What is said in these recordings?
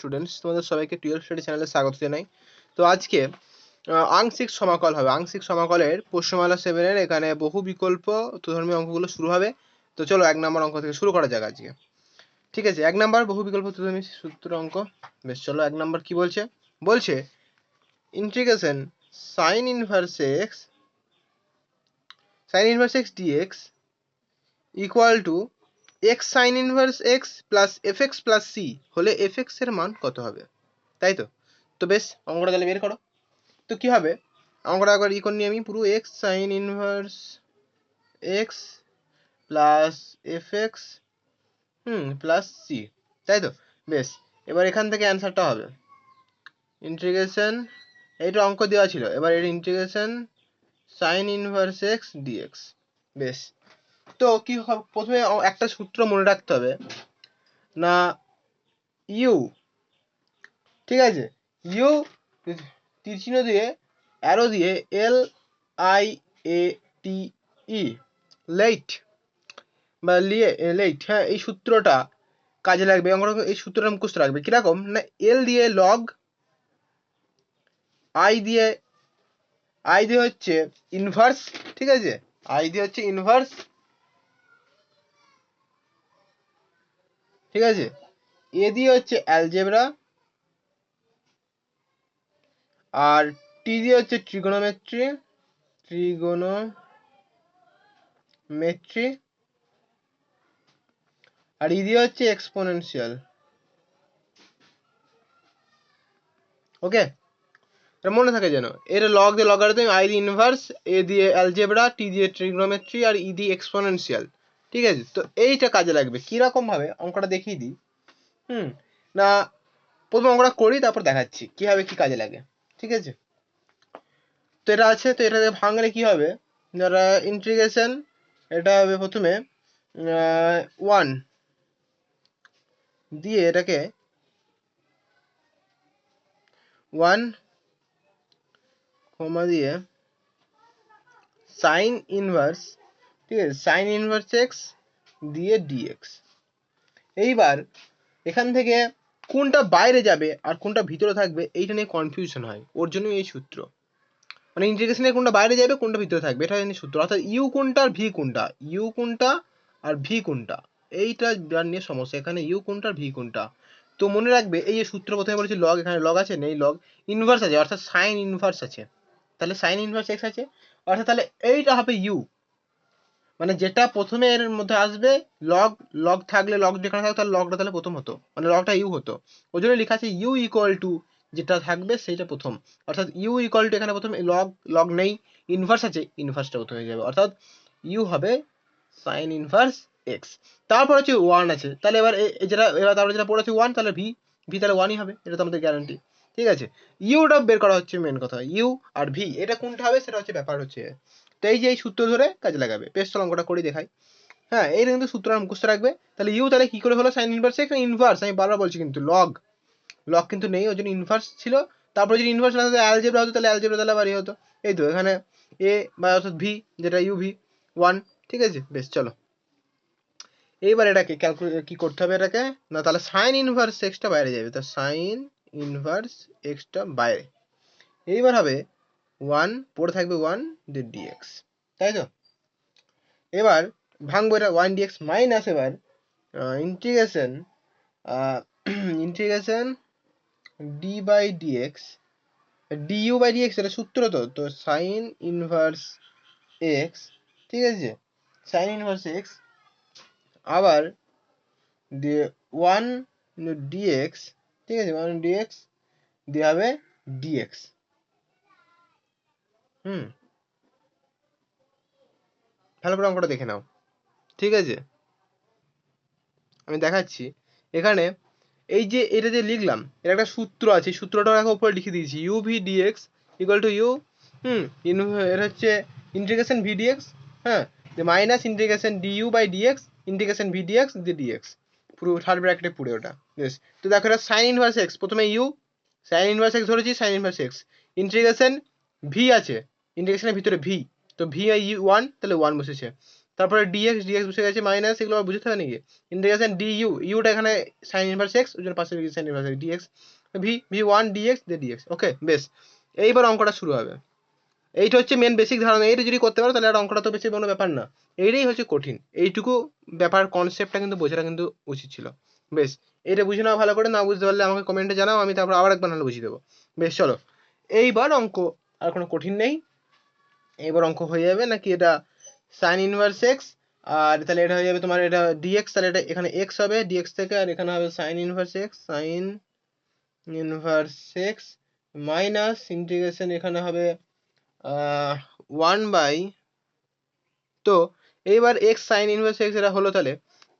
Students, তোমাদের সবাইকে 12 study চ্যানেলে স্বাগত জানাই। তো আজকে আংশিক সমাকল হবে। আংশিক সমাকলের প্রশ্নমালা 7 এর এখানে বহু বিকল্প অর্থধর্মী অঙ্কগুলো শুরু হবে। তো চলো 1 নম্বর অঙ্ক থেকে শুরু করা যাক আজকে। ঠিক আছে, 1 নম্বর বহু বিকল্প অর্থধর্মী সূত্র অঙ্ক। বেশ, চলো 1 নম্বর কি বলছে? বলছে integration sin inverse x dx equal to x sin inverse x plus fx plus c হলে fx এর মান কত হবে? তাই তো? তো বেশ, অঙ্কটা তাহলে বের করো। তো কি হবে? অঙ্কটা একবার ই করে নিই আমি পুরো, x sin inverse x plus fx plus c, তাই তো? বেশ, এবার এখান থেকে অ্যান্সারটা হবে ইন্টিগ্রেশন, এইটা অঙ্ক দেওয়া ছিল, এবার এর integration sin inverse x dx। বেশ, তো কি হবে? প্রথমে একটা সূত্র মনে রাখতে হবে না, ইউ, ঠিক আছে, ইউ তীর চিহ্ন দিয়ে অ্যারো দিয়ে LIATE লেইট বা লেইট, হ্যাঁ, এই সূত্রটা কাজে লাগবে। এই সূত্রটা মুখস্থ রাখবে। কিরকম না, এল দিয়ে লগ, আই দিয়ে হচ্ছে ইনভার্স, ঠিক আছে, আই দিয়ে হচ্ছে ইনভার্স, ঠিক আছে, এ দিয়ে হচ্ছে অ্যালজেব্রা, আর টি দিয়ে হচ্ছে ট্রিগোনোমেট্রি, আর ই দিয়ে হচ্ছে এক্সপোনেনশিয়াল। ওকে, এটা মনে থাকে যেন। এর লগ দিয়ে লগারিদম, আই দিয়ে ইনভার্স, এ দিয়ে অ্যালজেব্রা, টি দিয়ে ট্রিগোনোমেট্রি, আর ই দিয়ে এক্সপোনেনশিয়াল। ঠিক আছে, তো এইটা কাজে লাগবে। কিরকম ভাবে অঙ্কটা দেখিয়ে দিই। না, প্রথম অঙ্কটা করি, তারপর দেখাচ্ছি কিভাবে কি কাজে লাগে। ঠিক আছে, তো এটা আছে, তো এটাকে ভাঙলে কি হবে, যারা ইন্টিগ্রেশন, এটা হবে প্রথমে 1 দিয়ে এটাকে 1 কমা দিয়ে সাইন ইনভার্স, ঠিক আছে, সাইন ইনভার্স এক্স দিয়ে ডিএক্স। এইবার এখান থেকে কোনটা বাইরে যাবে আর কোনটা ভিতরে থাকবে এইটা নিয়ে কনফিউশন হয়, ওর জন্য এই সূত্র। মানে ইন্টিগ্রেশনে কোনটা বাইরে যাবে কোনটা ভিতরে থাকবে এটা নিয়ে সূত্র, অর্থাৎ ইউ কোনটা আর ভি কোনটা, ইউ কোনটা আর ভি কোনটা, এইটা নিয়ে সমস্যা। এখানে ইউ কোনটা আর ভি কোনটা। তো মনে রাখবে, এই যে সূত্র প্রথমে বলেছি লগ, এখানে লগ আছে, নেই লগ, ইনভার্স আছে, অর্থাৎ সাইন ইনভার্স আছে, তাহলে সাইন ইনভার্স এক্স আছে, অর্থাৎ তাহলে এইটা হবে ইউ। মানে যেটা প্রথমে এর মধ্যে আসবে, লগ, লগ থাকলে লগ যেখানে থাকবে তাহলে লগটা তাহলে প্রথম হতো, মানে লগটা ইউ হতো। ওই জন্য লেখা আছে ইউ ইকুয়াল টু, যেটা থাকবে সেইটা প্রথম, অর্থাৎ ইউ ইকুয়াল টু এখানে প্রথম লগ, লগ নেই, ইনভার্স আছে, ইনভার্সটা প্রথম হয়ে যাবে, অর্থাৎ ইউ হবে সাইন ইনভার্স এক্স। তারপর হচ্ছে ওয়ান আছে, তাহলে এবার যেটা, এবার তারপরে যেটা পড়েছে ওয়ান, তাহলে ভি, ভি তাহলে ওয়ানই হবে, এটা তো আমাদের গ্যারান্টি। ঠিক আছে, ইউটা বের করা হচ্ছে মেন কথা, ইউ আর ভি এটা কোনটা হবে সেটা হচ্ছে ব্যাপার হচ্ছে। তো এই যে এই সূত্র ধরে কাজে লাগাবে। বেশ, চলো অঙ্কটা করে দেখাই। হ্যাঁ, এই কিন্তু সূত্র মুখস্থ রাখবে। তাহলে ইউ তাহলে কি করে হলো সাইন ইনভার্স এক্স, ইনভার্স আমি বারবার বলছি কিন্তু লগ, লগ কিন্তু নেই, ওই জন্য ইনভার্স ছিল। তারপরে যদি ইনভার্স না হতো অ্যালজেব্রা হতো, তাহলে অ্যালজেব্রা তাহলে আবার হতো, এই তো এখানে এ বা অর্থাৎ ভি, যেটা ইউ ভি ওয়ান। ঠিক আছে, বেশ চলো এইবার এটাকে ক্যালকুলেট কি করতে হবে এটাকে, না তাহলে সাইন ইনভার্স এক্সটা বাইরে যাবে, তো সাইন ইনভার্স এক্সটা বাইরে, এইবার হবে ওয়ান, পড়ে থাকবে ওয়ান ডিএক্স, তাই তো? এবার ভাঙবো এটা, ওয়ান ডিএক্স মাইনাস, এবার integration integration d by d x, d u by d x, এটা সূত্র তো, তো সাইন ইনভার্স এক্স, ঠিক আছে, সাইন ইনভার্স এক্স, আবার দিয়ে ওয়ান ডিএক্স, ঠিক আছে, ওয়ান ডিএক্স দিয়ে হবে ডিএক্স। ভালো করে অঙ্কটা দেখে নাও। ঠিক আছে, আমি দেখাচ্ছি। এখানে এই যে এটা যে লিখলাম, এর একটা সূত্র আছে, সূত্রটা দেখো উপরে লিখে দিয়েছি, u v d x equal to u, এটা হচ্ছে ইন্টিগ্রেশন ভি ডিএক্স, হ্যাঁ, minus integration d u by d x integration v d x দিয়ে ডিএক্স, পুরো থার্ড ব্র্যাকেটে পুরো ওটা। বেশ, তো দেখো এটা সাইন ইনভার্স এক্স, প্রথমে ইউ সাইন ইনভার্স এক্স ধরেছি, sine inverse x, integration v আছে, ইন্টিগ্রেশনের ভিতরে ভি, তো ভি আই ইউ ওয়ান, তাহলে ওয়ান বসেছে, তারপরে ডিএক্স ডিএক্স বসে গেছে মাইনাস, এগুলো আবার বুঝতে হবে নাকি? ইন্টিগ্রেশন ডিইউ, ইউটা এখানে সাইন ইনভার্স এক্স, ওই জন্য পাশে লিখেছি sine inverse d x, v one d x দিয়ে ডিএক্স। ওকে বেশ, এইবার অঙ্কটা শুরু হবে। এইটা হচ্ছে মেন বেসিক ধারণা, এইটা যদি করতে পারো তাহলে আর অঙ্কটা তো বেশি কোনো ব্যাপার না, এইটাই হচ্ছে কঠিন। এইটুকু ব্যাপার কনসেপ্টটা কিন্তু বোঝাটা কিন্তু উচিত ছিল। বেশ, এটা বুঝে নাও ভালো করে, না বুঝতে পারলে আমাকে কমেন্টে জানাও, আমি তারপর আবার একবার নাহলে বুঝিয়ে দেবো। বেশ চলো, এইবার অঙ্ক আর কোনো কঠিন নেই, এইবার অঙ্ক হয়ে যাবে নাকি এটা সাইন ইনভার্স এক্স, আর তাহলে এটা হয়ে যাবে তোমার এটা ডিএক্স, তাহলে এটা এখানে এক্স হবে ডিএক্স থেকে, আর এখানে হবে sign inverse x, sine inverse x minus integration এখানে হবে 1 বাই, তো এইবার এক্স সাইন ইনভার্স এক্স এটা হলো, তাহলে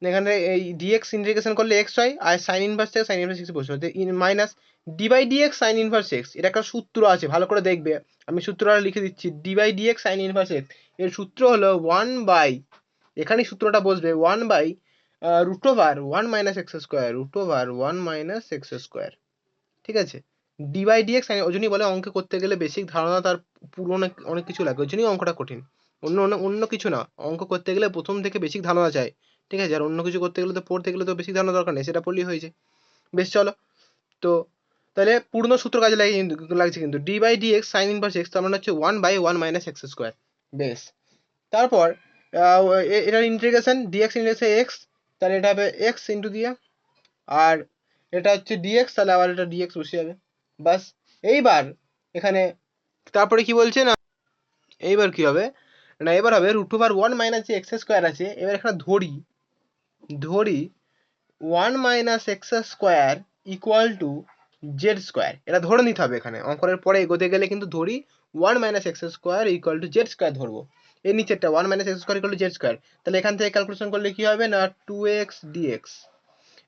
এখানে এই ডিএক্স ইন্টিগ্রেশন করলে এক্স হয়, আর সাইন ইনভার্স থেকে সাইন ইনভার্স এক্স বসবে minus d by d x sine inverse x, এটা একটা সূত্র আছে ভালো করে দেখবে, আমি সূত্রটা লিখে দিচ্ছি। D by d x sine inverse x এর সূত্র হলো 1 বাই, এখানেই সূত্রটা বসবে 1 by root over 1 minus x square, root over 1 minus x square. ঠিক আছে, ডি বাই ডিএক্স, ওই জন্যই বলে অঙ্ক করতে গেলে বেসিক ধারণা তার পুরো অনেক অনেক কিছু লাগে, ওই জন্যই অঙ্কটা কঠিন, অন্য অন্য অন্য কিছু না। অঙ্ক করতে গেলে প্রথম থেকে বেসিক ধারণা চাই, ঠিক আছে, আর অন্য কিছু করতে গেলে তো পড়তে গেলে তো বেসিক ধারণা দরকার নেই, সেটা পড়লেই হয়েছে। বেশ চলো, তো তাহলে পূর্ণ সূত্র কাজে লাগছে কিন্তু d by d x sine inverse x তার মানে হচ্ছে 1 বাই 1 মাইনাস এক্স স্কোয়ার। বেশ, তারপর এটার ইন্টিগ্রেশন ডিএক্স ইন্টিগ্রেশন এক্স, তাহলে এটা হবে এক্স ইন্টু দিয়ে, আর এটা হচ্ছে ডিএক্স, তাহলে আবার এটা ডিএক্স বসে যাবে। বাস, এইবার এখানে তারপরে কি বলছে না, এইবার কি হবে না, এবার হবে রুট ওভার 1 মাইনাস যে এক্স স্কোয়ার আছে, এবার এখানে ধরি 1 minus x square equal to Z square, এটা ধরে নিতে হবে। এখানে অঙ্কনের পরে এগোতে গেলে কিন্তু ধরি 1 minus x square equal to Z square ধরবো, এর নিচেরটা 1 minus x square equal to Z square, তাহলে এখান থেকে ক্যালকুলেশন করলে কি হবে না 2x dx,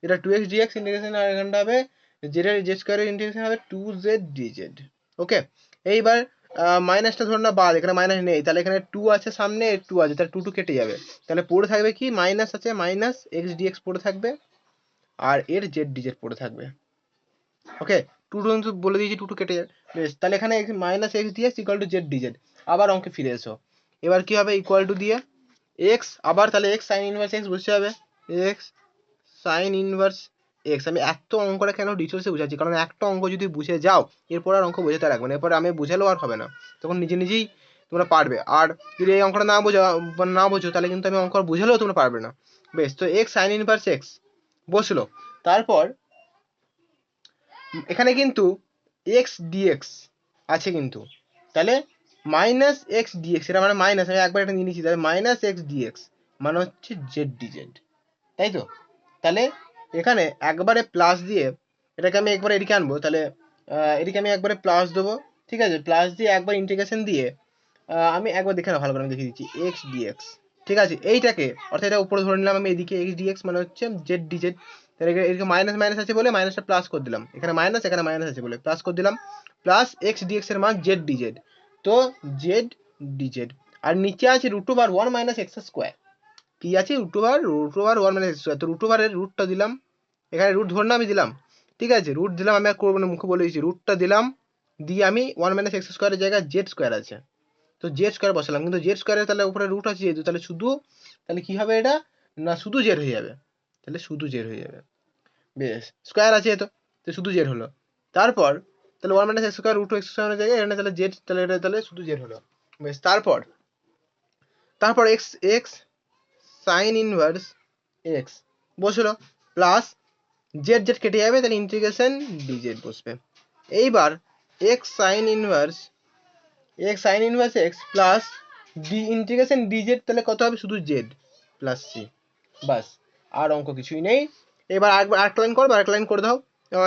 এটা 2x dx ইন্টিগ্রেশন, আর এখানটা হবে জেড স্কোয়ারের ইন্টিগ্রেশন হবে 2z dz। ওকে, এইবার মাইনাসটা ধরুন না বাদ, এখানে মাইনাস নেই, তাহলে এখানে 2 আছে সামনে, 2 আছে, তাহলে 2 কেটে যাবে, তাহলে পড়ে থাকবে কি মাইনাস আছে মাইনাস এক্স ডিএক্স পড়ে থাকবে, আর এর জেড ডিজেড পড়ে থাকবে। ওকে, 2 কিন্তু বলে দিয়েছি 2 কেটে যাবে। বেশ, তাহলে এখানে minus x d x equal to z d z, আবার অঙ্কে ফিরে এসো। এবার কি হবে ইকুয়াল টু দিয়ে এক্স, আবার তাহলে এক্স সাইন ইনভার্স এক্স বসে যাবে, এক্স সাইন ইনভার্স এক্স। আমি এত অঙ্কটা কেন ডিটেলসে বুঝাচ্ছি, কারণ একটা অঙ্ক যদি বুঝে যাও এরপর আর অঙ্ক বোঝাতে রাখবে না, এরপর আমি বুঝালেও আর হবে না, তখন নিজে নিজেই তোমরা পারবে। আর যদি এই অঙ্কটা না বোঝো তাহলে কিন্তু আমি অঙ্ক বুঝালেও তোমরা পারবে না। বেশ, তো এক্স সাইন ইনভার্স এক্স বসলো, তারপর এখানে কিন্তু এক্স ডিএক্স আছে কিন্তু, তাহলে মাইনাস এক্স ডিএক্স, এটা মানে মাইনাস, আমি একবার এটা নিয়ে নিচ্ছি, তাহলে মাইনাস এক্স ডিএক্স মানে হচ্ছে জেড ডিজেড, তাই তো? তাহলে এখানে একবারে প্লাস দিয়ে এটাকে আমি একবারে এদিকে আনবো, তাহলে এদিকে আমি একবারে প্লাস দেবো, ঠিক আছে, প্লাস দিয়ে একবার ইন্টিগ্রেশন দিয়ে আমি একবার দেখে নাও ভালো করে, আমি দেখিয়ে দিচ্ছি এক্স ডিএক্স, ঠিক আছে, এইটাকে অর্থাৎ এটা উপরে ধরে নিলাম আমি, এদিকে এক্স ডিএক্স মানে হচ্ছে জেড ডিজেড, তাহলে এদিকে মাইনাস মাইনাস আছে বলে মাইনাসটা প্লাস করে দিলাম, এখানে মাইনাস এখানে মাইনাস আছে বলে প্লাস করে দিলাম, প্লাস এক্স ডিএক্স এর মান জেড ডিজেড, তো জেড ডিজেড, আর নিচে আছে root over 1 minus x square, কি আছে root over 1 minus x square, তো রুট ওভারের রুটটা দিলাম, এখানে রুট ধরে না আমি দিলাম, ঠিক আছে, রুট দিলাম, আমি আর করবো না, মুখে বলে দিচ্ছি, রুটটা দিলাম, দিয়ে আমি 1 মাইনাস এক্স স্কোয়ারের জায়গায় জেড স্কোয়ার আছে, তো জেড স্কোয়ার বসালাম, কিন্তু জেড স্কোয়ারের তাহলে উপরে রুট আছে যেহেতু, তাহলে শুধু, তাহলে কি হবে এটা না শুধু জেড হয়ে যাবে, তাহলে শুধু জেড হয়ে যাবে। বেশ, স্কোয়ার আছে তো শুধু জেড হলো, তারপর তাহলে 1 minus x square root x স্কোয়ারের জায়গায় এখানে তাহলে জেড, তাহলে এটা তাহলে শুধু জেড হলো। বেশ, তারপর x x sine inverse x বসলো, প্লাস জেড জেড কেটে যাবে, তাহলে ইন্টিগ্রেশন ডিজেড বসবে। এইবার x sine inverse x plus D integration DZ, তাহলে কত হবে শুধু জেড প্লাস সি, বাস, আর অঙ্ক কিছুই নেই। এবার আরেকটা লাইন করবো, আরেকটা লাইন করে দাও,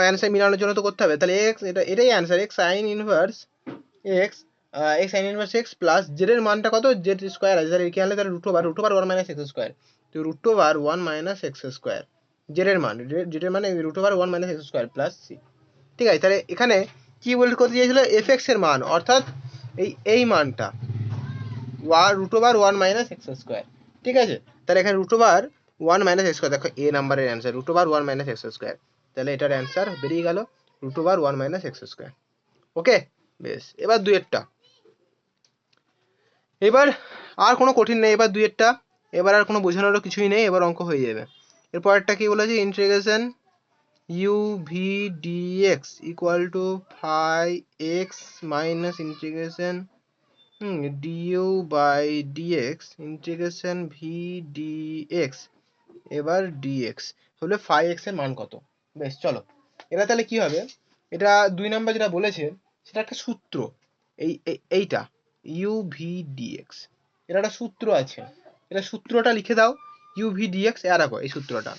অ্যান্সার মিলানোর জন্য তো করতে হবে, তাহলে এক্স এটাই answer, x sine inverse x plus z এর মানটা কত, জেড স্কোয়ার আছে, তাহলে এখানে তাহলে root over 1 minus x square, তো root over 1 minus x square z এর মানে root over 1 minus x square plus c. ঠিক আছে, তাহলে এখানে কি বলতে করতে চেয়েছিল, এফ এক্স এর মান, অর্থাৎ এই মানটা root over 1 minus x square, ঠিক আছে, তাহলে এখানে root over 1 minus x square, দেখো এ নাম্বারের answer root over 1 minus x square, তাহলে এটার অ্যান্সার বেরিয়ে গেল root over 1 minus x square. Okay, বেশ, এবার দুইয়েরটা, এবার আর কোনো কঠিন নেই, এবার দুইয়েরটা এবার আর কোনো বোঝানোরও কিছুই নেই, এবার অঙ্ক হয়ে যাবে। এরপরটা কি বলেছে, integration u v d x equal to phi x minus integration d u by d x integration v d x, এবার ডিএক্স হলে ফাই এক্স এর মান কত। বেশ চলো, এটা তাহলে কি হবে, এটা 2 নাম্বার যেটা বলেছে সেটা একটা সূত্র, এইটা ইউ ভি ডিএক্স, এটা একটা সূত্র আছে, এটা সূত্রটা লিখে দাও, ইউ ভি ডিএক্স এ রাখো এই সূত্রটা,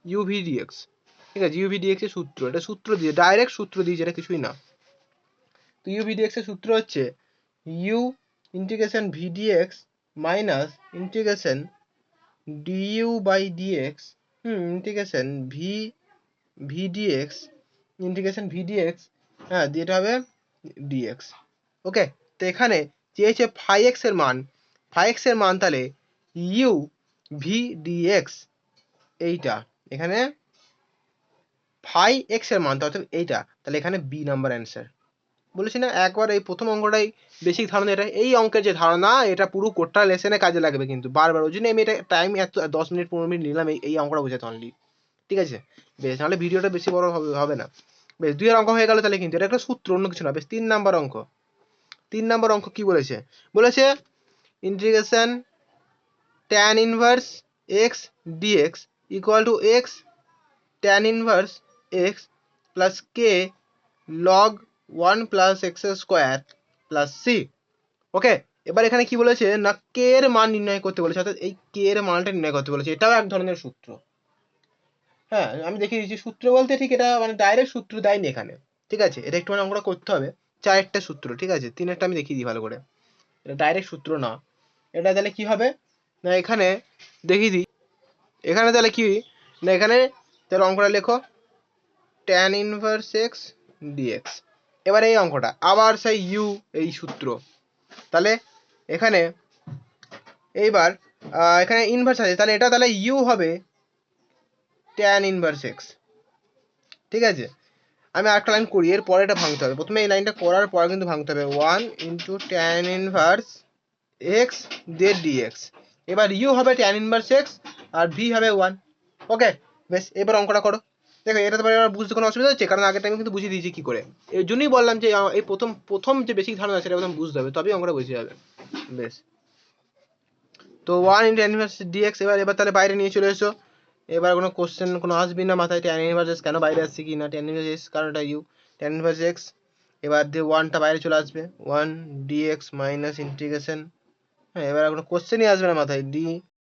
ইউ ভি ডিএক্স, ঠিক আছে, ইউ ভি ডিএক্স এর সূত্র, এটা সূত্র দিয়ে ডাইরেক্ট সূত্র দিয়েছে, এটা কিছুই না। তো ইউ ভি ডিএক্স এর সূত্র হচ্ছে u integration v d x minus integration d u by d x integration v v d x integration v d x, হ্যাঁ দিয়ে এটা হবে ডিএক্স। ওকে, তো এখানে চেয়েছে ফাই এক্স এর মান, ফাই এক্স এর মান তাহলে ইউ ভি ডিএক্স এইটা, এখানে ফাই এক্স এর মান অর্থাৎ এইটা, তাহলে এখানে বি নাম্বার অ্যান্সার। বলেছি না একবার এই প্রথম অঙ্কটাই বেসিক ধারণা, এটা এই অঙ্কের যে ধারণা এটা পুরো কোটা লেসনে কাজে লাগবে কিন্তু বারবার, ওই জন্য আমি এটা টাইম এত 10 মিনিট 15 মিনিট নিলাম এই অঙ্কটা বোঝাতে অনলি, ঠিক আছে। বেশ, নাহলে ভিডিওটা বেশি বড় হবে না। বেশ, 2 এর অঙ্ক হয়ে গেল তাহলে, কিন্তু এটা একটা সূত্র, অন্য কিছু না। বেশ, 3 নাম্বার অঙ্ক, 3 নাম্বার অঙ্ক কি বলেছে, বলেছে integration tan inverse x dx equal to x tan inverse x plus k log 1 plus x square plus c. Okay, এবার এখানে কি বলেছে না কে এর মান নির্ণয় করতে বলেছে, অর্থাৎ এই কে এর মানটা নির্ণয় করতে বলেছে, এটাও এক ধরনের সূত্র। হ্যাঁ, আমি দেখিয়ে দিচ্ছি সূত্র বলতে, ঠিক এটা মানে ডাইরেক্ট সূত্র দেয়নি এখানে, ঠিক আছে, এটা একটু মানে অঙ্কটা করতে হবে, 4টা সূত্র, ঠিক আছে, 3টা আমি দেখিয়ে দিই ভালো করে, এটা ডাইরেক্ট সূত্র না। এটা তাহলে কি হবে না, এখানে দেখিয়ে দিই, এখানে তাহলে কি না, এখানে তাহলে অঙ্কটা লেখো tan ইনভার্স x dx। এবার এই অঙ্কটা আবার সেই ইউ এই সূত্র, তাহলে এখানে এইবার এখানে ইনভার্স আছে, তাহলে এটা তাহলে ইউ হবে tan ইনভার্স x, ঠিক আছে। আমি আরেকটা লাইন করি, এর পরে এটা ভাঙতে হবে, প্রথমে এই লাইনটা করার পরে কিন্তু ভাঙতে হবে, 1 ইন্টু tan ইনভার্স x দিয়ে dx, এবার ইউ হবে tan ইনভার্স x আর ভি হবে 1। ওকে, বেশ, এবার অঙ্কটা করো। দেখো এটা তোমার এবার বুঝতে কোনো অসুবিধা হচ্ছে, কারণ আগের টাইমে কিন্তু বুঝিয়ে দিয়েছি কি করে, এই জন্যই বললাম যে এই প্রথম যে বেসিক ধারণা সেটা প্রথম বুঝতে হবে, তবেই অঙ্কটা বুঝে যাবে। বেশ, তো 1 ইন্টু tan ইনভার্স dx, এবার তাহলে বাইরে নিয়ে চলে এসো, এবার কোনো কোশ্চেন কোনো আসবে না মাথায়, tan ইনভার্স x কেন বাইরে আসছে কি না, tan ইনভার্স x কারণ এটা ইউ, tan ইনভার্স x, এবার দিয়ে 1টা বাইরে চলে আসবে, 1 dx মাইনাস ইন্টিগ্রেশন, হ্যাঁ এবার কোনো কোশ্চেনই আসবে না মাথায়, ডি